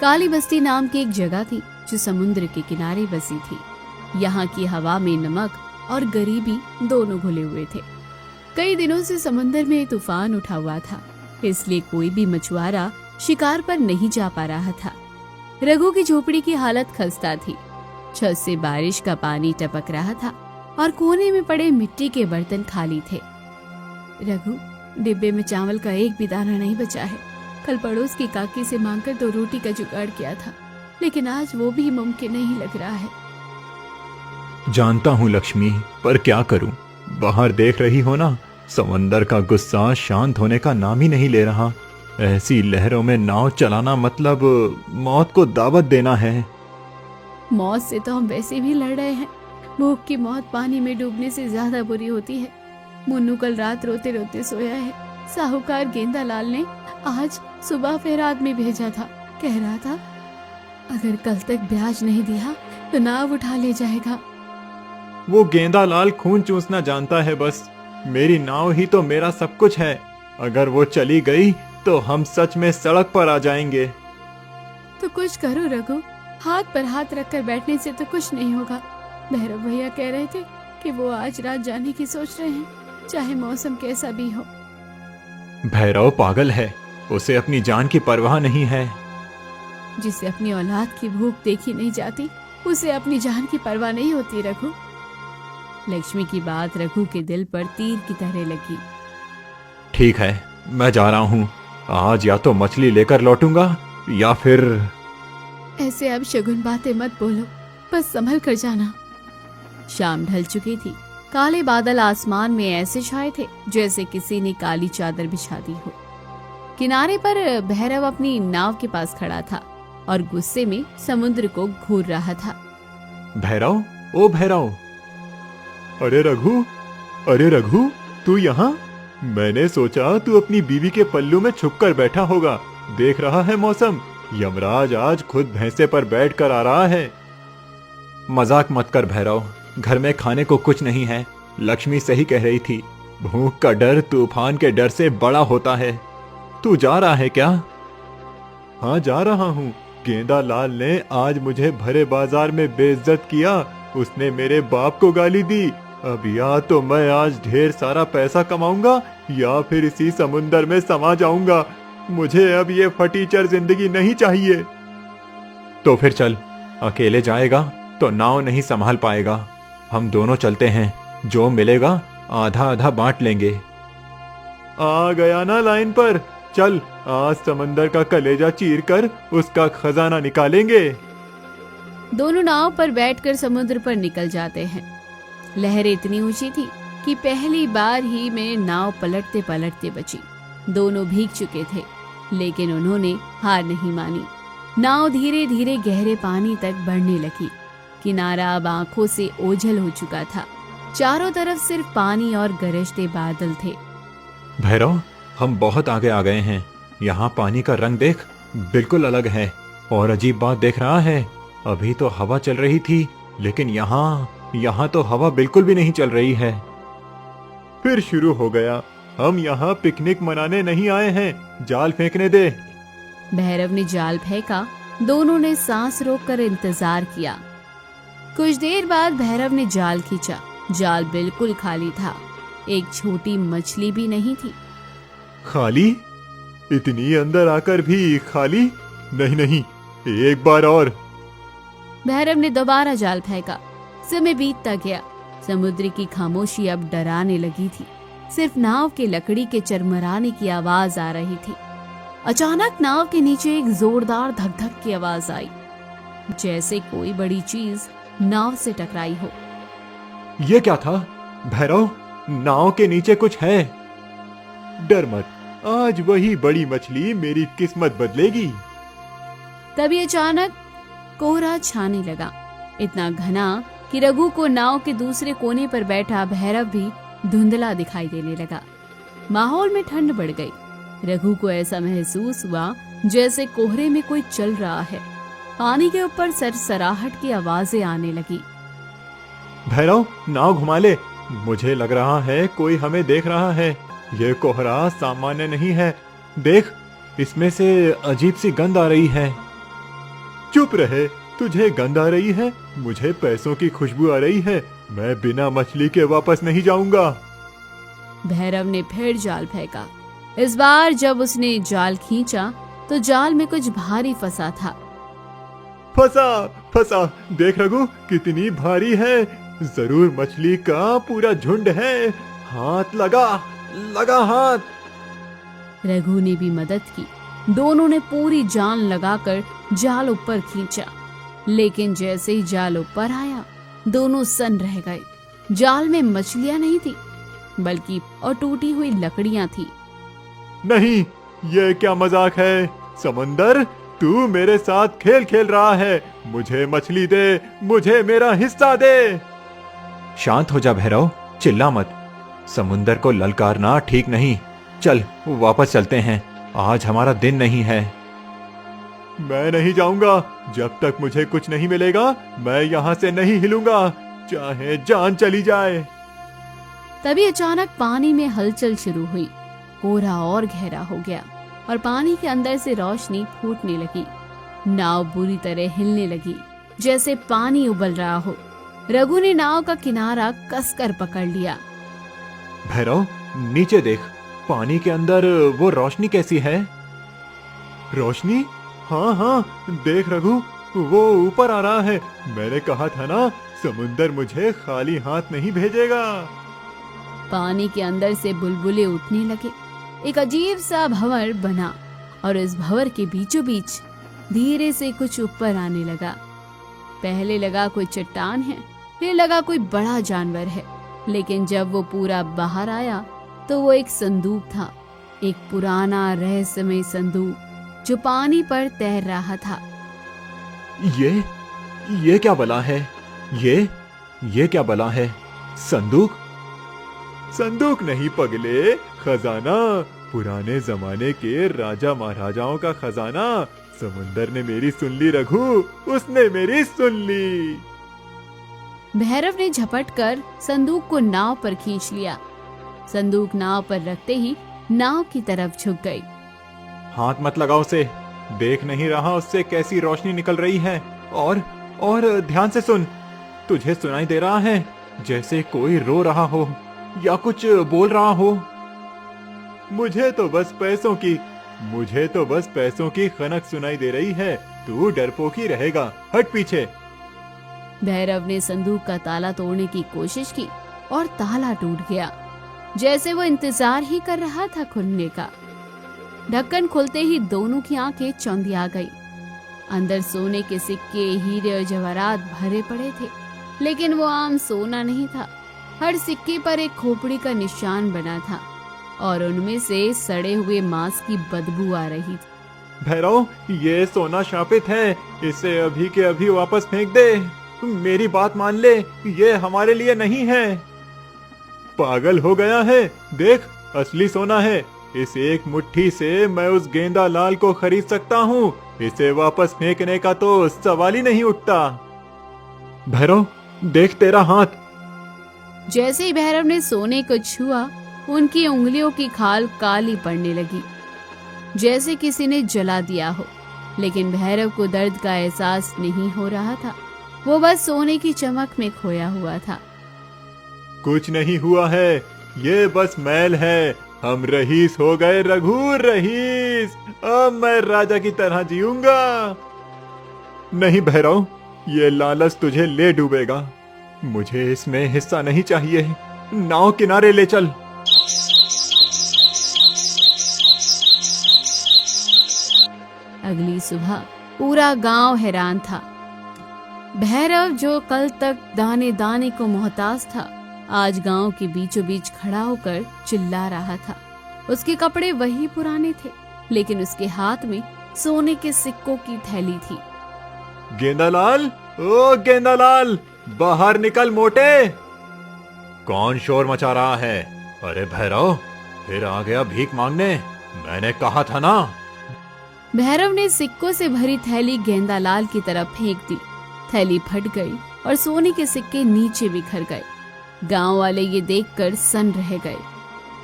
काली बस्ती नाम की एक जगह थी जो समुद्र के किनारे बसी थी। यहाँ की हवा में नमक और गरीबी दोनों घुले हुए थे। कई दिनों से समंदर में तूफान उठा हुआ था, इसलिए कोई भी मछुआरा शिकार पर नहीं जा पा रहा था। रघु की झोपड़ी की हालत खस्ता थी। छत से बारिश का पानी टपक रहा था और कोने में पड़े मिट्टी के बर्तन खाली थे। रघु, डिब्बे में चावल का एक भी दाना नहीं बचा है। कल पड़ोस की काकी से मांगकर 2 रोटी का जुगाड़ किया था, लेकिन आज वो भी मुमकिन नहीं लग रहा है। जानता हूँ लक्ष्मी, पर क्या करूं? बाहर देख रही हो ना, समंदर का गुस्सा शांत होने का नाम ही नहीं ले रहा। ऐसी लहरों में नाव चलाना मतलब मौत को दावत देना है। मौत से तो हम वैसे भी लड़ रहे हैं। भूख की मौत पानी में डूबने से ज्यादा बुरी होती है। मुन्नू कल रात रोते रोते सोया है। साहूकार गेंदा लाल ने आज सुबह फिर आदमी भेजा था। कह रहा था अगर कल तक ब्याज नहीं दिया तो नाव उठा ले जाएगा। वो गेंदा लाल खून चूसना जानता है बस। मेरी नाव ही तो मेरा सब कुछ है। अगर वो चली गई तो हम सच में सड़क पर आ जाएंगे। तो कुछ करो रघु, हाथ पर हाथ रखकर बैठने से तो कुछ नहीं होगा। भैरव भैया कह रहे थे कि वो आज रात जाने की सोच रहे हैं, चाहे मौसम कैसा भी हो। भैरव पागल है, उसे अपनी जान की परवाह नहीं है। जिसे अपनी औलाद की भूख देखी नहीं जाती, उसे अपनी जान की परवाह नहीं होती रघु। लक्ष्मी की बात रघु के दिल पर तीर की तरह लगी। ठीक है, मैं जा रहा हूँ। आज या तो मछली लेकर लौटूंगा या फिर। ऐसे अब शगुन बातें मत बोलो, बस संभल कर जाना। शाम ढल चुकी थी। काले बादल आसमान में ऐसे छाए थे जैसे किसी ने काली चादर बिछा दी हो। किनारे पर भैरव अपनी नाव के पास खड़ा था और गुस्से में समुद्र को घूर रहा था। भैरव, ओ भैरव! अरे रघु, तू यहाँ? मैंने सोचा तू अपनी बीवी के पल्लू में छुपकर बैठा होगा। देख रहा है मौसम, यमराज आज खुद भैंसे पर बैठ कर आ रहा है। मजाक मत कर भैरव, घर में खाने को कुछ नहीं है। लक्ष्मी सही कह रही थी, भूख का डर तूफान के डर से बड़ा होता है। तू जा रहा है क्या? हाँ, जा रहा हूँ। गेंदा लाल ने आज मुझे भरे बाजार में बेइज्जत किया। उसने मेरे बाप को गाली दी। अब या तो मैं आज ढेर सारा पैसा कमाऊंगा या फिर इसी समुंदर में समा जाऊंगा। मुझे अब ये फटीचर जिंदगी नहीं चाहिए। तो फिर चल, अकेले जाएगा तो नाव नहीं संभाल पाएगा। हम दोनों चलते हैं, जो मिलेगा आधा आधा बांट लेंगे। आ गया ना लाइन पर? चल, आज समंदर का कलेजा चीर कर उसका खजाना निकालेंगे। दोनों नाव पर बैठकर समुद्र पर निकल जाते हैं। लहरें इतनी ऊंची थी कि पहली बार ही में नाव पलटते पलटते बची। दोनों भीग चुके थे, लेकिन उन्होंने हार नहीं मानी। नाव धीरे धीरे गहरे पानी तक बढ़ने लगी। किनारा अब आंखों से ओझल हो चुका था। चारों तरफ सिर्फ पानी और गरजते बादल थे। भैरव, हम बहुत आगे आ गए हैं। यहाँ पानी का रंग देख, बिल्कुल अलग है। और अजीब बात देख रहा है, अभी तो हवा चल रही थी, लेकिन यहाँ तो हवा बिल्कुल भी नहीं चल रही है। फिर शुरू हो गया। हम यहाँ पिकनिक मनाने नहीं आए हैं, जाल फेंकने दे। भैरव ने जाल फेंका। दोनों ने सांस रोककर इंतजार किया। कुछ देर बाद भैरव ने जाल खींचा। जाल बिल्कुल खाली था, एक छोटी मछली भी नहीं थी। खाली? इतनी अंदर आकर भी खाली? नहीं, एक बार और। भैरव ने दोबारा जाल फेंका। समय बीतता गया। समुद्र की खामोशी अब डराने लगी थी। सिर्फ नाव के लकड़ी के चरमराने की आवाज आ रही थी। अचानक नाव के नीचे एक जोरदार धक धक की आवाज आई, जैसे कोई बड़ी चीज नाव से टकराई हो। ये क्या था? भैरव, नाव के नीचे कुछ है। डर मत, आज वही बड़ी मछली मेरी किस्मत बदलेगी। तभी अचानक कोहरा छाने लगा, इतना घना कि रघु को नाव के दूसरे कोने पर बैठा भैरव भी धुंधला दिखाई देने लगा। माहौल में ठंड बढ़ गई। रघु को ऐसा महसूस हुआ जैसे कोहरे में कोई चल रहा है। पानी के ऊपर सरसराहट की आवाजें आने लगी। भैरव, नाव घुमा ले। मुझे लग रहा है कोई हमें देख रहा है। ये कोहरा सामान्य नहीं है। देख, इसमें से अजीब सी गंध आ रही है। चुप रहे, तुझे गंध आ रही है, मुझे पैसों की खुशबू आ रही है, मैं बिना मछली के वापस नहीं जाऊंगा। भैरव ने फिर जाल फेंका। इस बार जब उसने जाल खींचा तो जाल में कुछ भारी फंसा था। फंसा फंसा, देख रघु कितनी भारी है, जरूर मछली का पूरा झुंड है, हाथ लगा, लगा हाथ। रघु ने भी मदद की। दोनों ने पूरी जान लगाकर जाल ऊपर खींचा, लेकिन जैसे ही जाल ऊपर आया दोनों सन्न रह गए। जाल में मछलियां नहीं थी, बल्कि और टूटी हुई लकड़ियां थी। नहीं, ये क्या मजाक है? समंदर, तू मेरे साथ खेल खेल रहा है, मुझे मछली दे, मुझे मेरा हिस्सा दे। शांत हो जा भैरव, चिल्ला मत, समुंदर को ललकारना ठीक नहीं। चल वापस चलते हैं, आज हमारा दिन नहीं है। मैं नहीं जाऊंगा, जब तक मुझे कुछ नहीं मिलेगा मैं यहाँ से नहीं हिलूंगा, चाहे जान चली जाए। तभी अचानक पानी में हलचल शुरू हुई। कोहरा और गहरा हो गया और पानी के अंदर से रोशनी फूटने लगी। नाव बुरी तरह हिलने लगी, जैसे पानी उबल रहा हो। रघु ने नाव का किनारा कसकर पकड़ लिया। भैरव, नीचे देख, पानी के अंदर वो रोशनी कैसी है? रोशनी? हाँ हाँ, देख रघु, वो ऊपर आ रहा है। मैंने कहा था ना, समुंदर मुझे खाली हाथ नहीं भेजेगा। पानी के अंदर से बुलबुले उठने लगे। एक अजीब सा भंवर बना और इस भंवर के बीचों बीच धीरे से कुछ ऊपर आने लगा। पहले लगा कोई चट्टान है, फिर लगा कोई बड़ा जानवर है, लेकिन जब वो पूरा बाहर आया तो वो एक संदूक था। एक पुराना रहस्यमय संदूक जो पानी पर तैर रहा था। ये क्या बला है? ये क्या बला है? संदूक? संदूक नहीं पगले, खजाना, पुराने जमाने के राजा महाराजाओं का खजाना। समुंदर ने मेरी सुन ली रघु, उसने मेरी सुन ली। भैरव ने झपट कर संदूक को नाव पर खींच लिया। संदूक नाव पर रखते ही नाव की तरफ झुक गई। हाथ मत लगाओ उसे, देख नहीं रहा उससे कैसी रोशनी निकल रही है? और ध्यान से सुन, तुझे सुनाई दे रहा है जैसे कोई रो रहा हो या कुछ बोल रहा हो। मुझे तो बस पैसों की खनक सुनाई दे रही है, तू डरपोक ही रहेगा, हट पीछे। भैरव ने संदूक का ताला तोड़ने की कोशिश की और ताला टूट गया, जैसे वो इंतजार ही कर रहा था खुलने का। ढक्कन खुलते ही दोनों की आंखें चौंधिया गई। अंदर सोने के सिक्के, हीरे और जवाहरात भरे पड़े थे, लेकिन वो आम सोना नहीं था। हर सिक्के पर एक खोपड़ी का निशान बना था और उनमें से सड़े हुए मांस की बदबू आ रही थी। भैरव, ये सोना शापित है, इसे अभी के अभी वापस फेंक दे। मेरी बात मान ले, ये हमारे लिए नहीं है। पागल हो गया है? देख, असली सोना है। इस एक मुट्ठी से मैं उस गेंदा लाल को खरीद सकता हूँ, इसे वापस फेंकने का तो सवाल ही नहीं उठता। भैरव, देख तेरा हाथ। जैसे ही भैरव ने सोने को छुआ, उनकी उंगलियों की खाल काली पड़ने लगी, जैसे किसी ने जला दिया हो। लेकिन भैरव को दर्द का एहसास नहीं हो रहा था, वो बस सोने की चमक में खोया हुआ था। कुछ नहीं हुआ है, ये बस मैल है। हम रईस हो गए रघु, रईस। अब मैं राजा की तरह जीऊंगा। नहीं भैरव, ये लालच तुझे ले डूबेगा, मुझे इसमें हिस्सा नहीं चाहिए। नाव किनारे ले चल। अगली सुबह पूरा गांव हैरान था। भैरव, जो कल तक दाने दाने को मोहताज था, आज गांव के बीचों बीच खड़ा होकर चिल्ला रहा था। उसके कपड़े वही पुराने थे, लेकिन उसके हाथ में सोने के सिक्कों की थैली थी। गेंदालाल, ओ गेंदालाल, बाहर निकल मोटे। कौन शोर मचा रहा है? अरे भैरव, फिर आ गया भीख मांगने, मैंने कहा था ना। भैरव ने सिक्कों से भरी थैली गेंदालाल की तरफ फेंक दी। थैली फट गई और सोने के सिक्के नीचे बिखर गए। गांव वाले ये देखकर सन्न रह गए।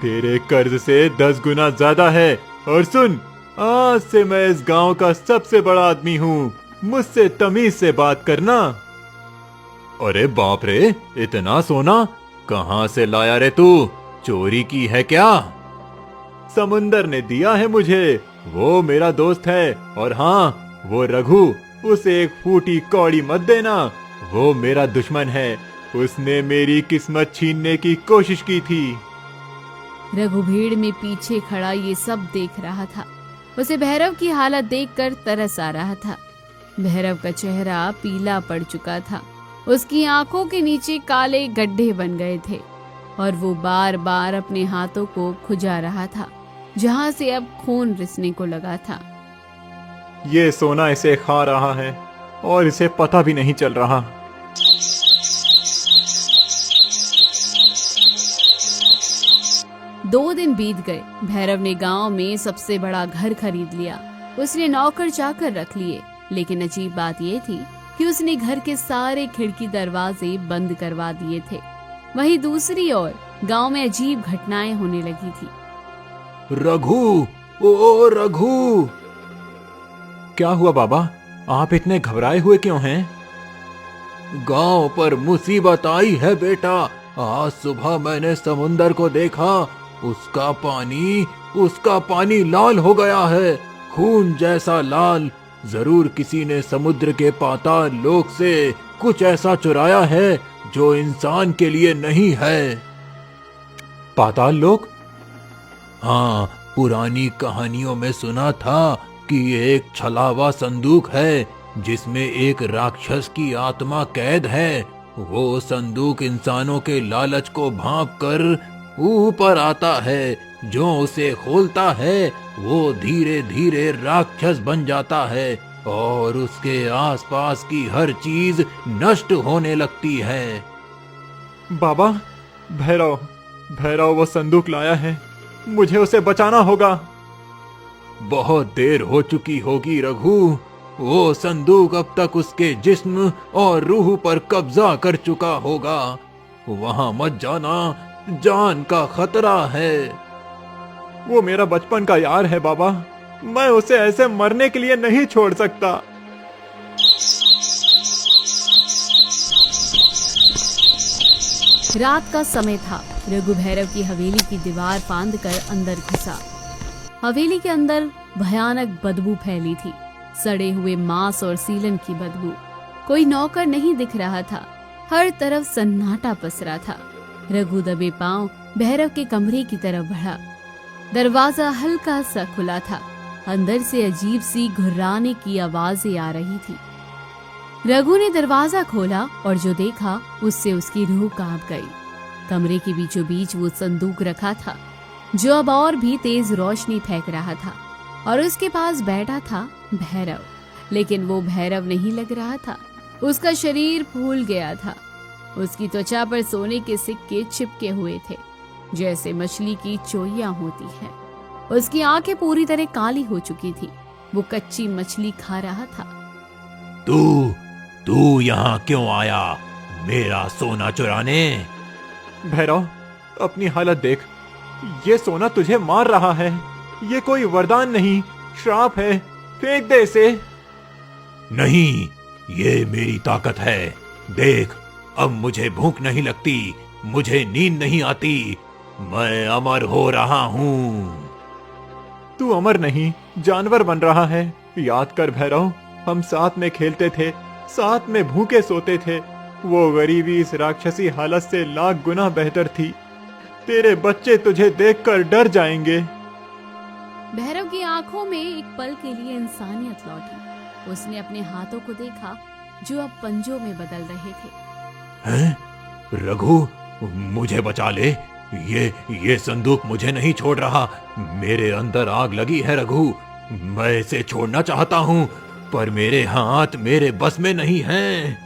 तेरे कर्ज से 10 गुना ज्यादा है। और सुन, आज से मैं इस गांव का सबसे बड़ा आदमी हूँ। मुझसे तमीज से बात करना। अरे बाप रे, इतना सोना कहाँ से लाया रे तू? चोरी की है क्या? समुंदर ने दिया है मुझे, वो मेरा दोस्त है। और हाँ, वो रघु, उसे एक फूटी कौड़ी मत देना, वो मेरा दुश्मन है, उसने मेरी किस्मत छीनने की कोशिश की थी। रघु भीड़ में पीछे खड़ा ये सब देख रहा था। उसे भैरव की हालत देखकर तरस आ रहा था। भैरव का चेहरा पीला पड़ चुका था, उसकी आंखों के नीचे काले गड्ढे बन गए थे और वो बार बार अपने हाथों को खुजा रहा था, जहां से अब खून रिसने को लगा था। ये सोना इसे खा रहा है और इसे पता भी नहीं चल रहा। दो दिन बीत गए। भैरव ने गांव में सबसे बड़ा घर खरीद लिया। उसने नौकर चाकर रख लिए, लेकिन अजीब बात यह थी कि उसने घर के सारे खिड़की दरवाजे बंद करवा दिए थे। वहीं दूसरी ओर गांव में अजीब घटनाएं होने लगी थी। रघु, ओ रघु! क्या हुआ बाबा? आप इतने घबराए हुए क्यों हैं? गांव पर मुसीबत आई है बेटा। आज सुबह मैंने समुंदर को देखा, उसका पानी लाल हो गया है, खून जैसा लाल। जरूर किसी ने समुद्र के पाताल लोक से कुछ ऐसा चुराया है जो इंसान के लिए नहीं है। पाताल लोक? हाँ, पुरानी कहानियों में सुना था कि एक छलावा संदूक है जिसमें एक राक्षस की आत्मा कैद है। वो संदूक इंसानों के लालच को भांप कर ऊपर आता है। जो उसे खोलता है वो धीरे धीरे राक्षस बन जाता है और उसके आसपास की हर चीज नष्ट होने लगती है। बाबा, भैरव वो संदूक लाया है, मुझे उसे बचाना होगा। बहुत देर हो चुकी होगी रघु, वो संदूक अब तक उसके जिस्म और रूह पर कब्जा कर चुका होगा। वहां मत जाना, जान का खतरा है। वो मेरा बचपन का यार है बाबा, मैं उसे ऐसे मरने के लिए नहीं छोड़ सकता। रात का समय था। रघु भैरव की हवेली की दीवार फांद कर अंदर घुसा। हवेली के अंदर भयानक बदबू फैली थी, सड़े हुए मांस और सीलन की बदबू। कोई नौकर नहीं दिख रहा था, हर तरफ सन्नाटा पसरा था। रघु दबे पांव भैरव के कमरे की तरफ बढ़ा। दरवाजा हल्का सा खुला था, अंदर से अजीब सी घुर्राने की आवाजें आ रही थी। रघु ने दरवाजा खोला और जो देखा उससे उसकी रूह कांप गई। कमरे के बीचों बीच वो संदूक रखा था जो अब और भी तेज रोशनी फेंक रहा था, और उसके पास बैठा था भैरव। लेकिन वो भैरव नहीं लग रहा था, उसका शरीर फूल गया था। उसकी त्वचा पर सोने के सिक्के चिपके हुए थे, जैसे मछली की चोइयां होती है। उसकी आंखें पूरी तरह काली हो चुकी थी, वो कच्ची मछली खा रहा था। तू यहाँ क्यों आया, मेरा सोना चुराने? भैरव, अपनी हालत देख, ये सोना तुझे मार रहा है। ये कोई वरदान नहीं, श्राप है, फेंक दे इसे। नहीं, ये मेरी ताकत है। देख, अब मुझे भूख नहीं लगती, मुझे नींद नहीं आती, मैं अमर हो रहा हूँ। तू अमर नहीं, जानवर बन रहा है। याद कर भैरव, हम साथ में खेलते थे, साथ में भूखे सोते थे। वो गरीबी इस राक्षसी हालत से लाख गुना बेहतर थी। तेरे बच्चे तुझे देखकर डर जाएंगे। भैरव की आंखों में एक पल के लिए इंसानियत लौटी। उसने अपने हाथों को देखा जो अब पंजों में बदल रहे थे। हैं? रघु, मुझे बचा ले, ये संदूक मुझे नहीं छोड़ रहा। मेरे अंदर आग लगी है रघु, मैं इसे छोड़ना चाहता हूँ, पर मेरे हाथ मेरे बस में नहीं हैं।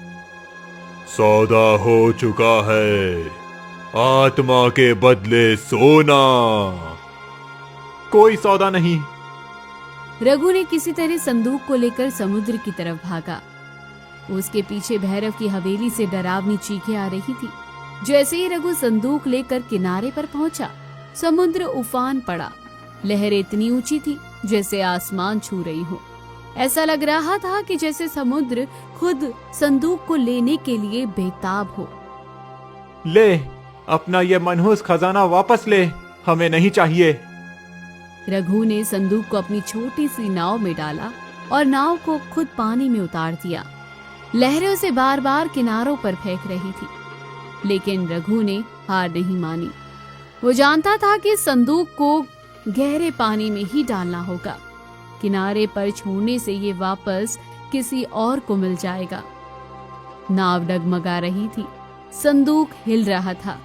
सौदा हो चुका है, आत्मा के बदले सोना। कोई सौदा नहीं। रघु ने किसी तरह संदूक को लेकर समुद्र की तरफ भागा। उसके पीछे भैरव की हवेली से डरावनी चीखें आ रही थी। जैसे ही रघु संदूक लेकर किनारे पर पहुंचा, समुद्र उफान पड़ा। लहरें इतनी ऊंची थी जैसे आसमान छू रही हो। ऐसा लग रहा था कि जैसे समुद्र खुद संदूक को लेने के लिए बेताब हो। ले, अपना ये मनहूस खजाना वापस ले, हमें नहीं चाहिए। रघु ने संदूक को अपनी छोटी सी नाव में डाला और नाव को खुद पानी में उतार दिया। लहरें उसे बार बार किनारों पर फेंक रही थी, लेकिन रघु ने हार नहीं मानी। वो जानता था कि संदूक को गहरे पानी में ही डालना होगा। किनारे पर छोड़ने से ये वापस किसी और को मिल जाएगा। नाव डगमगा रही थी, संदूक हिल रहा था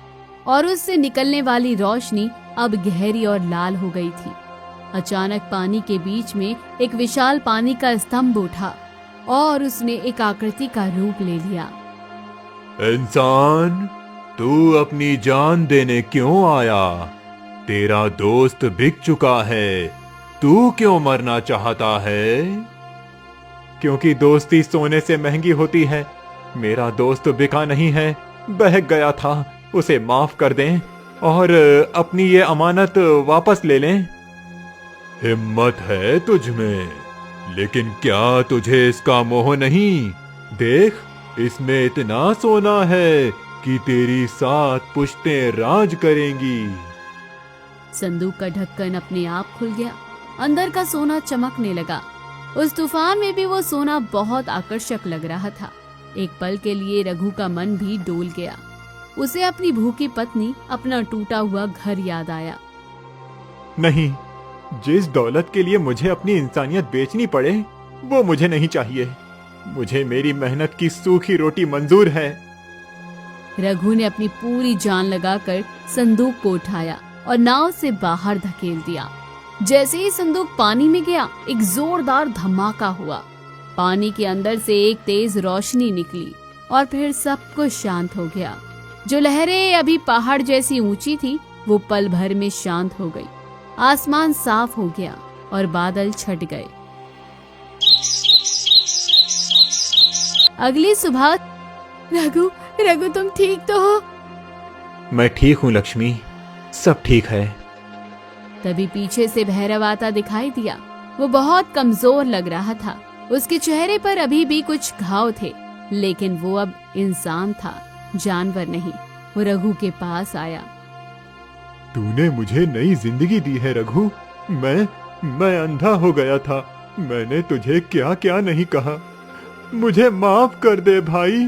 और उससे निकलने वाली रोशनी अब गहरी और लाल हो गई थी। अचानक पानी के बीच में एक विशाल पानी का स्तंभ उठा और उसने एक आकृति का रूप ले लिया। इंसान, तू अपनी जान देने क्यों आया? तेरा दोस्त बिक चुका है, तू क्यों मरना चाहता है? क्योंकि दोस्ती सोने से महंगी होती है। मेरा दोस्त बिका नहीं है, बहक गया था, उसे माफ कर दें और अपनी ये अमानत वापस ले लें। हिम्मत है तुझ में, लेकिन क्या तुझे इसका मोह नहीं? देख, इसमें इतना सोना है कि तेरी 7 पुश्तें राज करेंगी। संदूक का ढक्कन अपने आप खुल गया। अंदर का सोना चमकने लगा। उस तूफान में भी वो सोना बहुत आकर्षक लग रहा था। एक पल के लिए रघु का मन भी डोल गया। उसे अपनी भूखी पत्नी, अपना टूटा हुआ घर याद आया। नहीं, जिस दौलत के लिए मुझे अपनी इंसानियत बेचनी पड़े, वो मुझे नहीं चाहिए। मुझे मेरी मेहनत की सूखी रोटी मंजूर है। रघु ने अपनी पूरी जान लगाकर संदूक को उठाया और नाव से बाहर धकेल दिया। जैसे ही संदूक पानी में गया, एक जोरदार धमाका हुआ। पानी के अंदर से एक तेज रोशनी निकली और फिर सब कुछ शांत हो गया। जो लहरें अभी पहाड़ जैसी ऊंची थी, वो पल भर में शांत हो गई। आसमान साफ हो गया और बादल छट गए। अगली सुबह, रघु, रघु तुम ठीक तो हो? मैं ठीक हूँ लक्ष्मी, सब ठीक है। तभी पीछे से भैरव आता दिखाई दिया। वो बहुत कमजोर लग रहा था। उसके चेहरे पर अभी भी कुछ घाव थे, लेकिन वो अब इंसान था, जानवर नहीं। वो रघु के पास आया। तूने मुझे नई जिंदगी दी है रघु। मैं अंधा हो गया था। मैंने तुझे क्या क्या नहीं कहा। मुझे माफ कर दे भाई।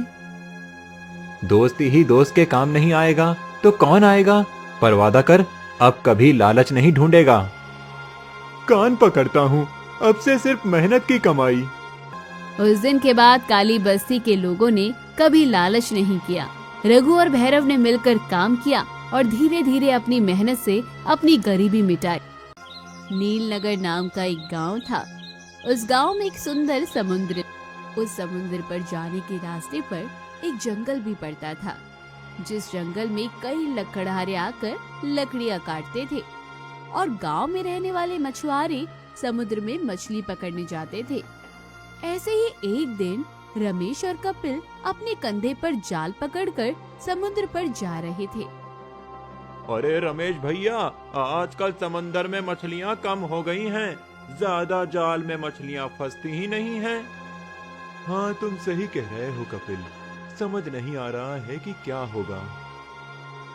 दोस्ती ही दोस्त के काम नहीं आएगा तो कौन आएगा? पर वादा कर, अब कभी लालच नहीं ढूंढेगा। कान पकड़ता हूँ, अब से सिर्फ मेहनत की कमाई। उस दिन के बाद काली बस्ती के लोगों ने कभी लालच नहीं किया। रघु और भैरव ने मिलकर काम किया और धीरे धीरे अपनी मेहनत से अपनी गरीबी मिटाई। नीलनगर नाम का एक गांव था। उस गांव में एक सुंदर समुद्र, उस समुद्र पर जाने के रास्ते पर एक जंगल भी पड़ता था, जिस जंगल में कई लकड़हारे आकर लकड़ियां काटते थे और गांव में रहने वाले मछुआरे समुद्र में मछली पकड़ने जाते थे। ऐसे ही एक दिन रमेश और कपिल अपने कंधे पर जाल पकड़कर समुद्र पर जा रहे थे। अरे रमेश भैया, आजकल समंदर में मछलियाँ कम हो गई हैं। ज्यादा जाल में मछलियाँ फंसती ही नहीं हैं। हाँ, तुम सही कह रहे हो कपिल। समझ नहीं आ रहा है कि क्या होगा।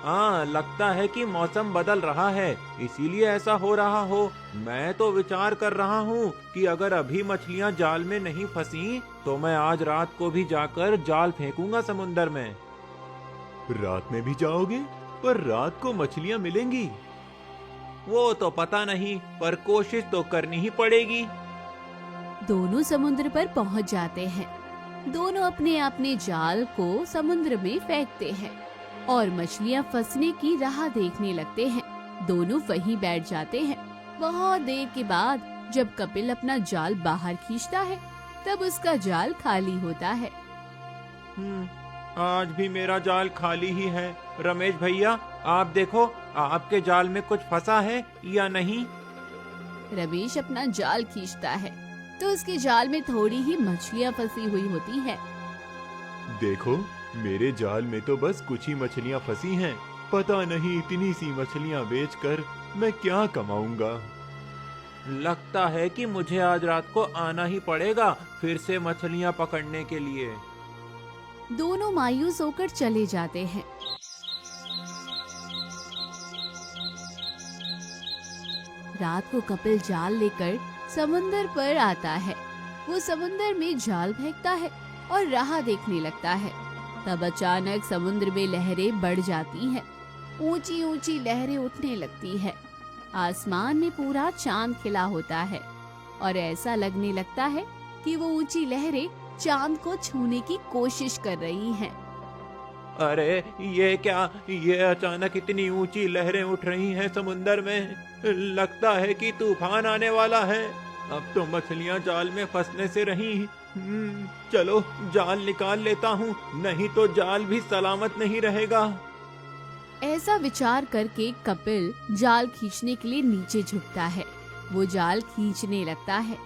हाँ, लगता है कि मौसम बदल रहा है, इसीलिए ऐसा हो रहा हो। मैं तो विचार कर रहा हूँ कि अगर अभी मछलियाँ जाल में नहीं फंसी तो मैं आज रात को भी जाकर जाल फेंकूंगा समुंदर में। रात में भी जाओगे? पर रात को मछलियाँ मिलेंगी? वो तो पता नहीं, पर कोशिश तो करनी ही पड़ेगी। दोनों समुद्र पर पहुंच जाते हैं। दोनों अपने अपने जाल को समुद्र में फेंकते हैं और मछलियां फंसने की राह देखने लगते हैं। दोनों वहीं बैठ जाते हैं। बहुत देर के बाद जब कपिल अपना जाल बाहर खींचता है, तब उसका जाल खाली होता है। आज भी मेरा जाल खाली ही है। रमेश भैया, आप देखो, आपके जाल में कुछ फंसा है या नहीं? रमेश अपना जाल खींचता है तो उसके जाल में थोड़ी ही मछलियां फंसी हुई होती हैं। देखो, मेरे जाल में तो बस कुछ ही मछलियां फंसी हैं। पता नहीं इतनी सी मछलियां बेचकर मैं क्या कमाऊंगा। लगता है कि मुझे आज रात को आना ही पड़ेगा फिर से मछलियां पकड़ने के लिए। दोनों मायूस होकर चले जाते हैं। रात को कपिल जाल लेकर समुंदर पर आता है। वो समुंदर में जाल फेंकता है और राह देखने लगता है। तब अचानक समुद्र में लहरें बढ़ जाती हैं। ऊंची ऊंची लहरें उठने लगती है। आसमान में पूरा चांद खिला होता है और ऐसा लगने लगता है कि वो ऊंची लहरें चांद को छूने की कोशिश कर रही हैं। अरे ये क्या, ये अचानक इतनी ऊंची लहरें उठ रही हैं समुंदर में। लगता है कि तूफान आने वाला है। अब तो मछलियां जाल में फंसने से रही। चलो जाल निकाल लेता हूँ, नहीं तो जाल भी सलामत नहीं रहेगा। ऐसा विचार करके कपिल जाल खींचने के लिए नीचे झुकता है। वो जाल खींचने लगता है।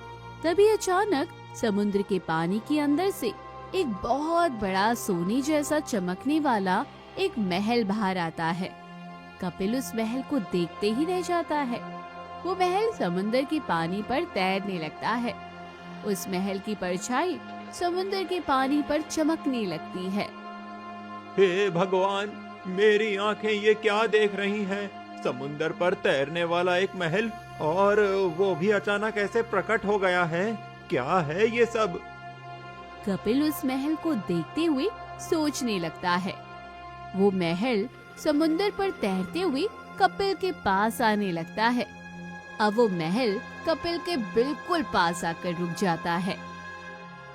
तभी अचानक समुद्र के पानी के अंदर से एक बहुत बड़ा सोने जैसा चमकने वाला एक महल बाहर आता है। कपिल उस महल को देखते ही रह जाता है। वो महल समुद्र के पानी पर तैरने लगता है। उस महल की परछाई समुद्र के पानी पर चमकने लगती है। हे भगवान, मेरी आंखें ये क्या देख रही हैं? समुंदर पर तैरने वाला एक महल, और वो भी अचानक ऐसे प्रकट हो गया है। क्या है ये सब? कपिल उस महल को देखते हुए सोचने लगता है। वो महल समुंदर पर तैरते हुए कपिल के पास आने लगता है। अब वो महल कपिल के बिल्कुल पास आकर रुक जाता है।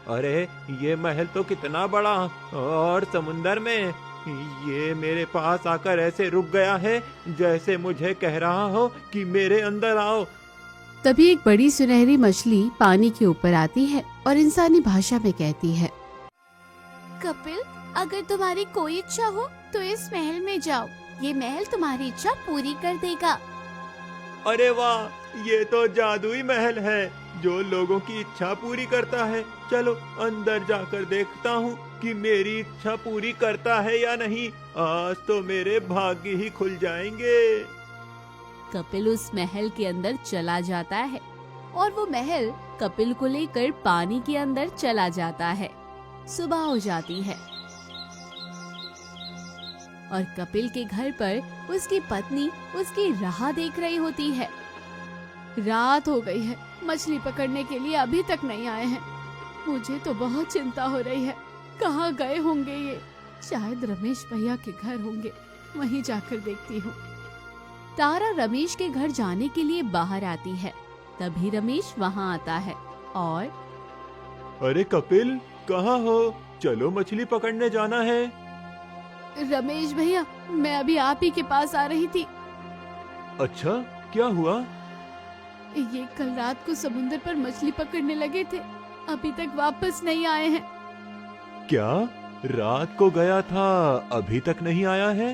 अरे ये महल तो कितना बड़ा, और समुंदर में ये मेरे पास आकर ऐसे रुक गया है जैसे मुझे कह रहा हो कि मेरे अंदर आओ। तभी एक बड़ी सुनहरी मछली पानी के ऊपर आती है और इंसानी भाषा में कहती है, कपिल, अगर तुम्हारी कोई इच्छा हो तो इस महल में जाओ। ये महल तुम्हारी इच्छा पूरी कर देगा। अरे वाह, ये तो जादुई महल है जो लोगों की इच्छा पूरी करता है। चलो अंदर जाकर देखता हूँ कि मेरी इच्छा पूरी करता है या नहीं। आज तो मेरे भाग्य ही खुल जाएंगे। कपिल उस महल के अंदर चला जाता है और वो महल कपिल को लेकर पानी के अंदर चला जाता है। सुबह हो जाती है और कपिल के घर पर उसकी पत्नी उसकी राह देख रही होती है। रात हो गई है, मछली पकड़ने के लिए अभी तक नहीं आए हैं। मुझे तो बहुत चिंता हो रही है। कहाँ गए होंगे ये? शायद रमेश भैया के घर होंगे, वहीं जाकर देखती हूँ। तारा रमेश के घर जाने के लिए बाहर आती है। तभी रमेश वहाँ आता है और अरे कपिल, कहाँ हो? चलो मछली पकड़ने जाना है। रमेश भैया, मैं अभी आप ही के पास आ रही थी। अच्छा, क्या हुआ? ये कल रात को समुद्र पर मछली पकड़ने लगे थे, अभी तक वापस नहीं आए हैं। क्या? रात को गया था, अभी तक नहीं आया है?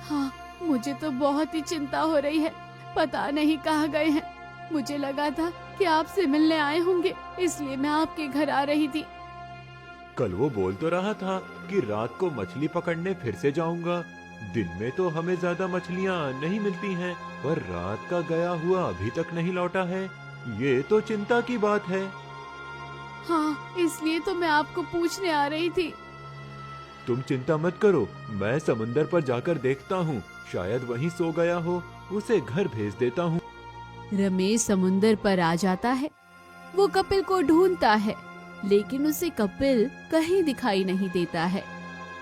हाँ, मुझे तो बहुत ही चिंता हो रही है। पता नहीं कहाँ गए हैं। मुझे लगा था कि आपसे मिलने आए होंगे, इसलिए मैं आपके घर आ रही थी। कल वो बोल तो रहा था कि रात को मछली पकड़ने फिर से जाऊंगा। दिन में तो हमें ज्यादा मछलियाँ नहीं मिलती हैं, पर रात का गया हुआ अभी तक नहीं लौटा है। ये तो चिंता की बात है। हाँ, इसलिए तो मैं आपको पूछने आ रही थी। तुम चिंता मत करो, मैं समुंदर पर जाकर देखता हूँ, शायद वहीं सो गया हो। उसे घर भेज देता हूँ। रमेश समुंदर पर आ जाता है। वो कपिल को ढूंढता है, लेकिन उसे कपिल कहीं दिखाई नहीं देता है।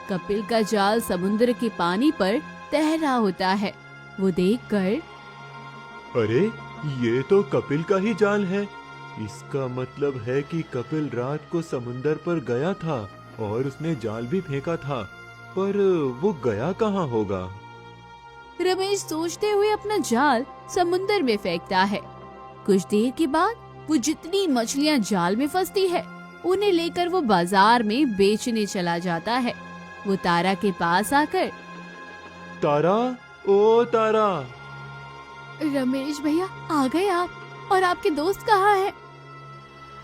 कपिल का जाल समुद्र के पानी पर तैरा होता है। वो देखकर, अरे ये तो कपिल का ही जाल है। इसका मतलब है कि कपिल रात को समुंदर पर गया था और उसने जाल भी फेंका था, पर वो गया कहाँ होगा? रमेश सोचते हुए अपना जाल समुंदर में फेंकता है। कुछ देर के बाद वो जितनी मछलियां जाल में फंसती है, उन्हें लेकर वो बाजार में बेचने चला जाता है। वो तारा के पास आकर, तारा, ओ तारा। रमेश भैया, आ गए आप? और आपके दोस्त कहाँ हैं?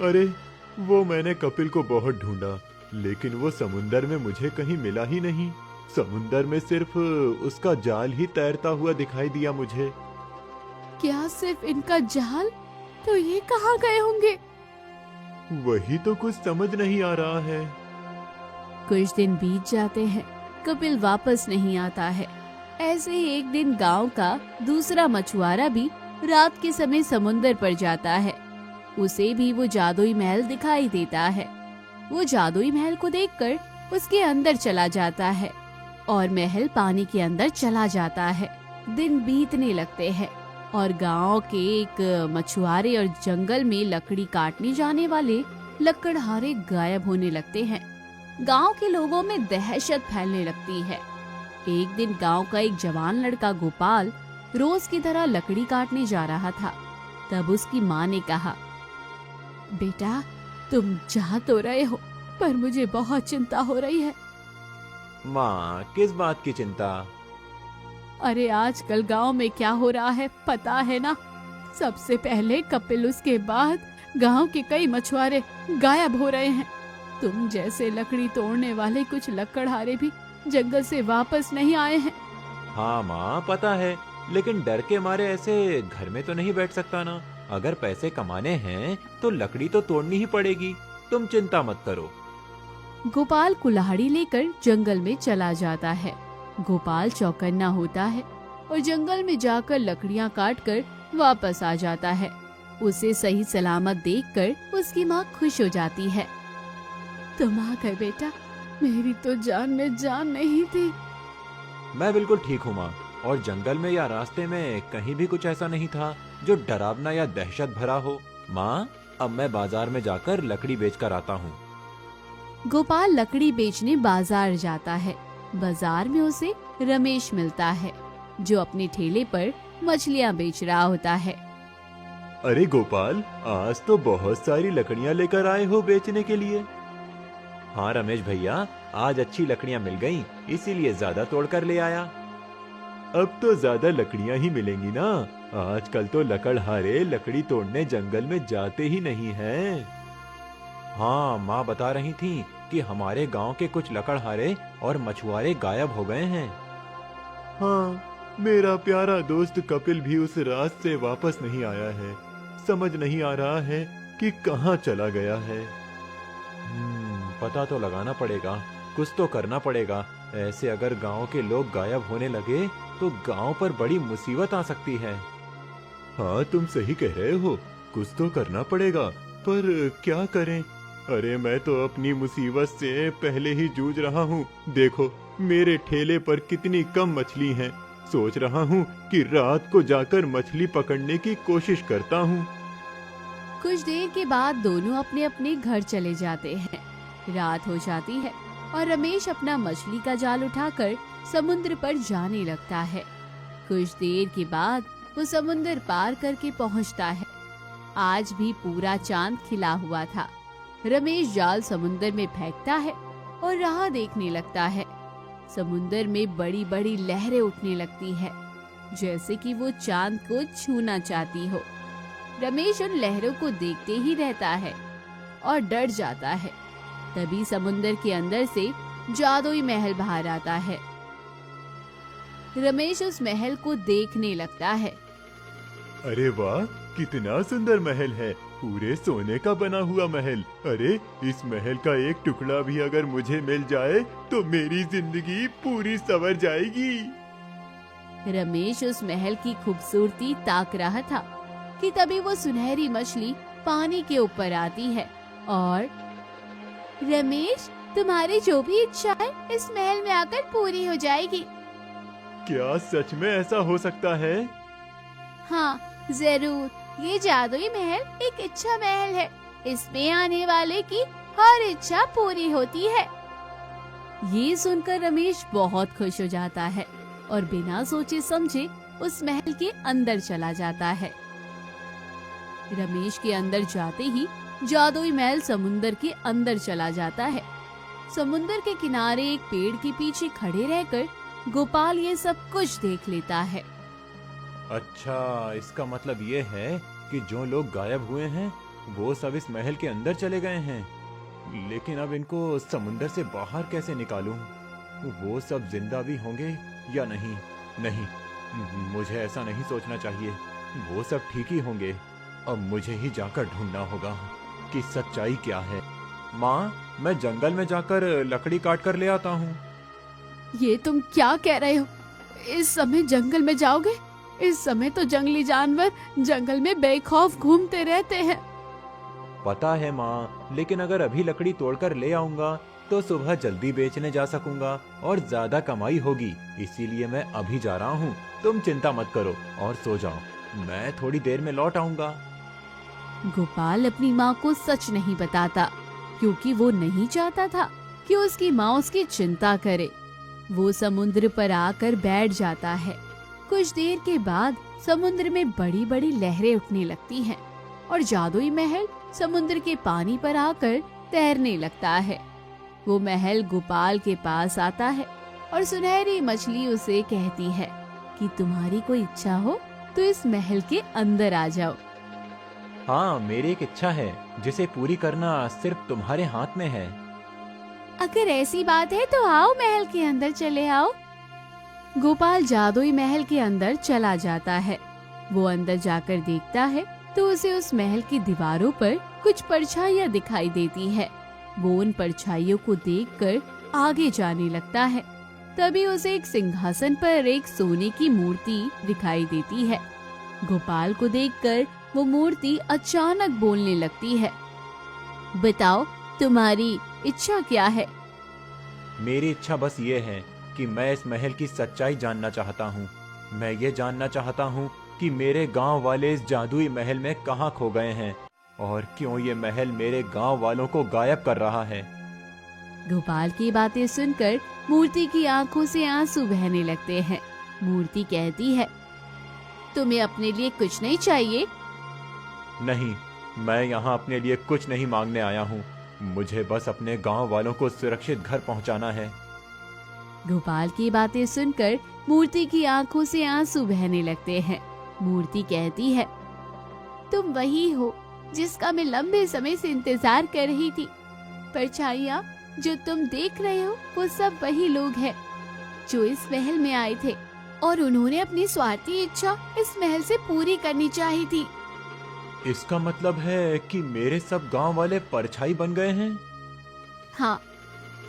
अरे वो मैंने कपिल को बहुत ढूंढा, लेकिन वो समुंदर में मुझे कहीं मिला ही नहीं। समुंदर में सिर्फ उसका जाल ही तैरता हुआ दिखाई दिया मुझे। क्या सिर्फ इनका जाल? तो ये कहाँ गए होंगे? वही तो कुछ समझ नहीं आ रहा है। कुछ दिन बीत जाते हैं, कपिल वापस नहीं आता है। ऐसे ही एक दिन गांव का दूसरा मछुआरा भी रात के समय समुंदर पर जाता है। उसे भी वो जादुई महल दिखाई देता है। वो जादुई महल को देखकर उसके अंदर चला जाता है और महल पानी के अंदर चला जाता है। दिन बीतने लगते हैं और गांव के एक मछुआरे और जंगल में लकड़ी काटने जाने वाले लकड़हारे गायब होने लगते हैं। गांव के लोगों में दहशत फैलने लगती है। एक दिन गांव का एक जवान लड़का गोपाल रोज की तरह लकड़ी काटने जा रहा था। तब उसकी माँ ने कहा, बेटा तुम जा तो रहे हो, पर मुझे बहुत चिंता हो रही है। माँ, किस बात की चिंता? अरे आजकल गांव में क्या हो रहा है पता है ना? सबसे पहले कपिल, उसके बाद गांव के कई मछुआरे गायब हो रहे हैं। तुम जैसे लकड़ी तोड़ने वाले कुछ लकड़हारे भी जंगल से वापस नहीं आए हैं। हाँ माँ, पता है, लेकिन डर के मारे ऐसे घर में तो नहीं बैठ सकता ना। अगर पैसे कमाने हैं तो लकड़ी तो तोड़नी ही पड़ेगी। तुम चिंता मत करो। गोपाल कुल्हाड़ी लेकर जंगल में चला जाता है। गोपाल चौकन्ना होता है और जंगल में जाकर लकड़ियां काटकर वापस आ जाता है। उसे सही सलामत देखकर उसकी माँ खुश हो जाती है। तुम आ गए बेटा, मेरी तो जान में जान नहीं थी। मैं बिल्कुल ठीक हूँ माँ, और जंगल में या रास्ते में कहीं भी कुछ ऐसा नहीं था जो डरावना या दहशत भरा हो। माँ, अब मैं बाजार में जाकर लकड़ी बेचकर आता हूँ। गोपाल लकड़ी बेचने बाजार जाता है। बाजार में उसे रमेश मिलता है, जो अपने ठेले पर मछलियाँ बेच रहा होता है। अरे गोपाल, आज तो बहुत सारी लकड़ियां लेकर आए हो बेचने के लिए। हाँ रमेश भैया, आज अच्छी लकड़ियाँ मिल गईं, इसीलिए ज्यादा तोड़कर ले आया। अब तो ज्यादा लकड़ियां ही मिलेंगी ना। आजकल तो लकड़हारे लकड़ी तोड़ने जंगल में जाते ही नहीं हैं। हाँ, माँ बता रही थी कि हमारे गांव के कुछ लकड़हारे और मछुआरे गायब हो गए हैं। हाँ, मेरा प्यारा दोस्त कपिल भी उस रात से वापस नहीं आया है। समझ नहीं आ रहा है कि कहाँ चला गया है। पता तो लगाना पड़ेगा, कुछ तो करना पड़ेगा। ऐसे अगर गांव के लोग गायब होने लगे तो गांव पर बड़ी मुसीबत आ सकती है। हाँ, तुम सही कह रहे हो, कुछ तो करना पड़ेगा, पर क्या करें? अरे मैं तो अपनी मुसीबत से पहले ही जूझ रहा हूँ। देखो मेरे ठेले पर कितनी कम मछली हैं। सोच रहा हूँ कि रात को जाकर मछली पकड़ने की कोशिश करता हूँ। कुछ देर के बाद दोनों अपने अपने घर चले जाते हैं। रात हो जाती है और रमेश अपना मछली का जाल उठाकर समुद्र पर जाने लगता है। कुछ देर के बाद वो समुद्र पार करके पहुंचता है। आज भी पूरा चांद खिला हुआ था। रमेश जाल समुद्र में फेंकता है और राह देखने लगता है। समुद्र में बड़ी बड़ी लहरें उठने लगती है, जैसे कि वो चांद को छूना चाहती हो। रमेश उन लहरों को देखते ही रहता है और डर जाता है। तभी समुद्र के अंदर से जादुई महल बाहर आता है। रमेश उस महल को देखने लगता है। अरे वाह, कितना सुंदर महल है, पूरे सोने का बना हुआ महल। अरे इस महल का एक टुकड़ा भी अगर मुझे मिल जाए तो मेरी जिंदगी पूरी संवर जाएगी। रमेश उस महल की खूबसूरती ताक रहा था कि तभी वो सुनहरी मछली पानी के ऊपर आती है और रमेश, तुम्हारी जो भी इच्छा है इस महल में आकर पूरी हो जाएगी। क्या सच में ऐसा हो सकता है? हाँ जरूर, ये जादुई महल एक इच्छा महल है। इसमें आने वाले की हर इच्छा पूरी होती है। ये सुनकर रमेश बहुत खुश हो जाता है और बिना सोचे समझे उस महल के अंदर चला जाता है। रमेश के अंदर जाते ही जादुई महल समुंदर के अंदर चला जाता है। समुंदर के किनारे एक पेड़ के पीछे खड़े रहकर गोपाल ये सब कुछ देख लेता है। अच्छा, इसका मतलब ये है कि जो लोग गायब हुए हैं वो सब इस महल के अंदर चले गए हैं। लेकिन अब इनको समुंदर से बाहर कैसे निकालूं? वो सब जिंदा भी होंगे या नहीं? नहीं, मुझे ऐसा नहीं सोचना चाहिए। वो सब ठीक ही होंगे। अब मुझे ही जाकर ढूंढना होगा कि सच्चाई क्या है। माँ, मैं जंगल में जाकर लकड़ी काट कर ले आता हूँ। ये तुम क्या कह रहे हो? इस समय जंगल में जाओगे? इस समय तो जंगली जानवर जंगल में बेखौफ घूमते रहते हैं। पता है माँ, लेकिन अगर अभी लकड़ी तोड़कर ले आऊंगा तो सुबह जल्दी बेचने जा सकूंगा और ज्यादा कमाई होगी। इसीलिए मैं अभी जा रहा हूँ। तुम चिंता मत करो और सो जाओ, मैं थोड़ी देर में लौट आऊंगा। गोपाल अपनी माँ को सच नहीं बताता, क्योंकि वो नहीं चाहता था कि उसकी माँ उसकी चिंता करे। वो समुद्र पर आकर बैठ जाता है। कुछ देर के बाद समुद्र में बड़ी बड़ी लहरें उठने लगती हैं और जादुई महल समुद्र के पानी पर आकर तैरने लगता है। वो महल गोपाल के पास आता है और सुनहरी मछली उसे कहती है कि तुम्हारी कोई इच्छा हो तो इस महल के अंदर आ जाओ। हाँ, मेरी एक इच्छा है जिसे पूरी करना सिर्फ तुम्हारे हाथ में है। अगर ऐसी बात है तो आओ, महल के अंदर चले आओ। गोपाल जादुई महल के अंदर चला जाता है। वो अंदर जाकर देखता है तो उसे उस महल की दीवारों पर कुछ परछाइयां दिखाई देती है। वो उन परछाइयों को देखकर आगे जाने लगता है। तभी उसे एक सिंहासन पर एक सोने की मूर्ति दिखाई देती है। गोपाल को देखकर वो मूर्ति अचानक बोलने लगती है, बताओ तुम्हारी इच्छा क्या है? मेरी इच्छा बस ये है कि मैं इस महल की सच्चाई जानना चाहता हूँ। मैं ये जानना चाहता हूँ कि मेरे गांव वाले इस जादुई महल में कहाँ खो गए हैं और क्यों ये महल मेरे गांव वालों को गायब कर रहा है। गोपाल की बातें सुनकर मूर्ति की आंखों से आंसू बहने लगते हैं। मूर्ति कहती है, तुम्हें अपने लिए कुछ नहीं चाहिए? नहीं, मैं यहाँ अपने लिए कुछ नहीं मांगने आया हूँ। मुझे बस अपने गांव वालों को सुरक्षित घर पहुँचाना है। गोपाल की बातें सुनकर मूर्ति की आंखों से आंसू बहने लगते हैं। मूर्ति कहती है, तुम वही हो जिसका मैं लंबे समय से इंतजार कर रही थी। परछाइयाँ जो तुम देख रहे हो वो सब वही लोग हैं जो इस महल में आए थे और उन्होंने अपनी स्वार्थी इच्छा इस महल से पूरी करनी चाही थी। इसका मतलब है कि मेरे सब गांव वाले परछाई बन गए हैं? हाँ,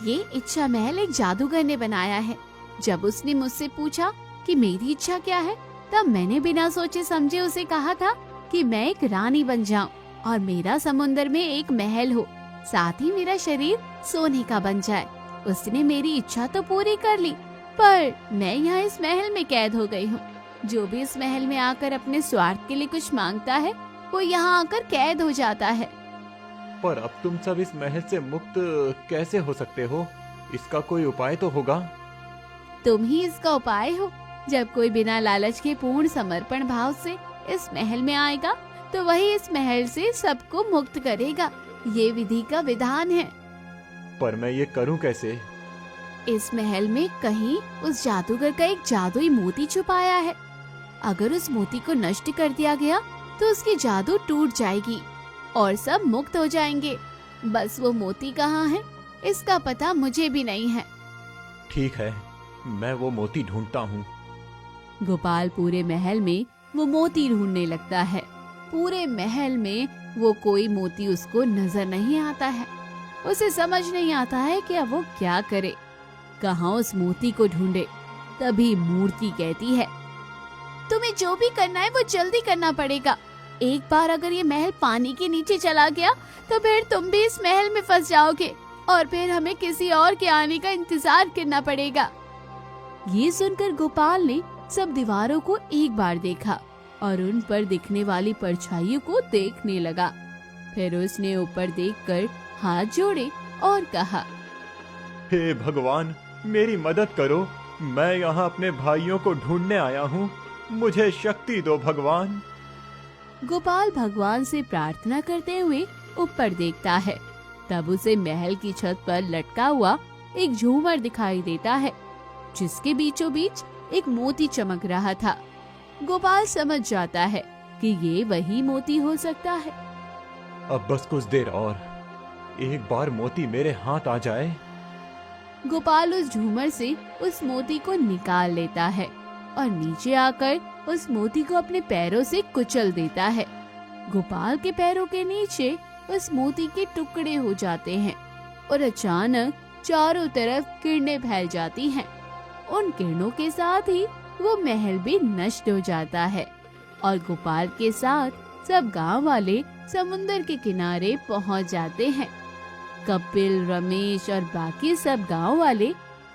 ये इच्छा महल एक जादूगर ने बनाया है। जब उसने मुझसे पूछा कि मेरी इच्छा क्या है, तब मैंने बिना सोचे समझे उसे कहा था कि मैं एक रानी बन जाऊं और मेरा समुद्र में एक महल हो, साथ ही मेरा शरीर सोने का बन जाए। उसने मेरी इच्छा तो पूरी कर ली, पर मैं यहाँ इस महल में कैद हो गई हूँ। जो भी इस महल में आकर अपने स्वार्थ के लिए कुछ मांगता है वो यहाँ आकर कैद हो जाता है। पर अब तुम सब इस महल से मुक्त कैसे हो सकते हो? इसका कोई उपाय तो होगा। तुम ही इसका उपाय हो। जब कोई बिना लालच के पूर्ण समर्पण भाव से इस महल में आएगा तो वही इस महल से सबको मुक्त करेगा। ये विधि का विधान है। पर मैं ये करूं कैसे? इस महल में कहीं उस जादूगर का एक जादुई मोती छुपाया है। अगर उस मोती को नष्ट कर दिया गया तो उसकी जादू टूट जाएगी और सब मुक्त हो जाएंगे। बस वो मोती कहाँ है इसका पता मुझे भी नहीं है। ठीक है, मैं वो मोती ढूंढता हूँ। गोपाल पूरे महल में वो मोती ढूंढने लगता है। पूरे महल में वो कोई मोती उसको नजर नहीं आता है। उसे समझ नहीं आता है कि अब वो क्या करे, कहाँ उस मोती को ढूंढे। तभी मूर्ति कहती है, तुम्हें जो भी करना है वो जल्दी करना पड़ेगा। एक बार अगर ये महल पानी के नीचे चला गया तो फिर तुम भी इस महल में फंस जाओगे और फिर हमें किसी और के आने का इंतजार करना पड़ेगा। ये सुनकर गोपाल ने सब दीवारों को एक बार देखा और उन पर दिखने वाली परछाइयों को देखने लगा। फिर उसने ऊपर देखकर हाथ जोड़े और कहा, हे भगवान, मेरी मदद करो। मैं यहाँ अपने भाइयों को ढूंढने आया हूँ। मुझे शक्ति दो भगवान। गोपाल भगवान से प्रार्थना करते हुए ऊपर देखता है। तब उसे महल की छत पर लटका हुआ एक झूमर दिखाई देता है, जिसके बीचों बीच एक मोती चमक रहा था। गोपाल समझ जाता है कि ये वही मोती हो सकता है। अब बस कुछ देर और, एक बार मोती मेरे हाथ आ जाए। गोपाल उस झूमर से उस मोती को निकाल लेता है और नीचे आकर उस मोती को अपने पैरों से कुचल देता है। गोपाल के पैरों के नीचे उस मोती के टुकड़े हो जाते हैं और अचानक चारों तरफ किरणें फैल जाती हैं। उन किरणों के साथ ही वो महल भी नष्ट हो जाता है और गोपाल के साथ सब गांव वाले समुंदर के किनारे पहुंच जाते हैं। कपिल, रमेश और बाकी सब गांव वाले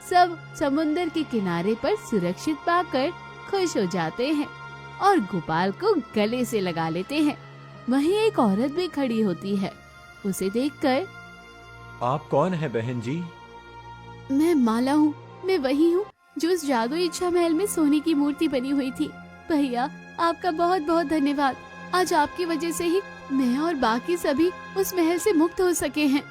सब समुंदर के किनारे पर सुरक्षित पाकर खुश हो जाते हैं और गोपाल को गले से लगा लेते हैं। वहीं एक औरत भी खड़ी होती है। उसे देखकर, आप कौन है बहन जी? मैं माला हूँ। मैं वही हूँ जो उस जादुई इच्छा महल में सोने की मूर्ति बनी हुई थी। भैया, आपका बहुत बहुत धन्यवाद। आज आपकी वजह से ही मैं और बाकी सभी उस महल से मुक्त हो सके हैं।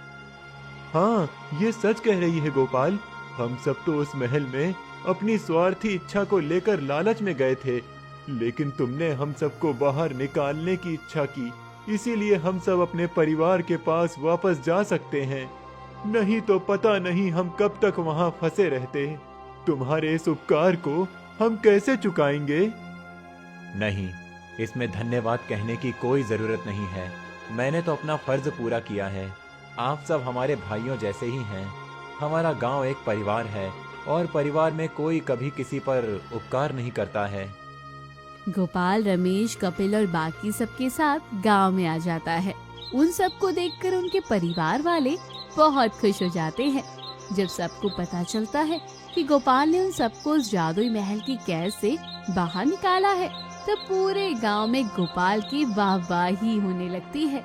हाँ, ये सच कह रही है गोपाल। हम सब तो उस महल में अपनी स्वार्थी इच्छा को लेकर लालच में गए थे, लेकिन तुमने हम सबको बाहर निकालने की इच्छा की, इसीलिए हम सब अपने परिवार के पास वापस जा सकते हैं। नहीं तो पता नहीं हम कब तक वहाँ फंसे रहते। तुम्हारे इस उपकार को हम कैसे चुकाएंगे? नहीं, इसमें धन्यवाद कहने की कोई जरूरत नहीं है। मैंने तो अपना फर्ज पूरा किया है। आप सब हमारे भाइयों जैसे ही हैं। हमारा गांव एक परिवार है और परिवार में कोई कभी किसी पर उपकार नहीं करता है। गोपाल, रमेश, कपिल और बाकी सबके साथ गांव में आ जाता है। उन सबको देखकर उनके परिवार वाले बहुत खुश हो जाते हैं। जब सबको पता चलता है कि गोपाल ने उन सबको उस जादुई महल की कैद से बाहर निकाला है, तो पूरे गांव में गोपाल की वाहवाही होने लगती है।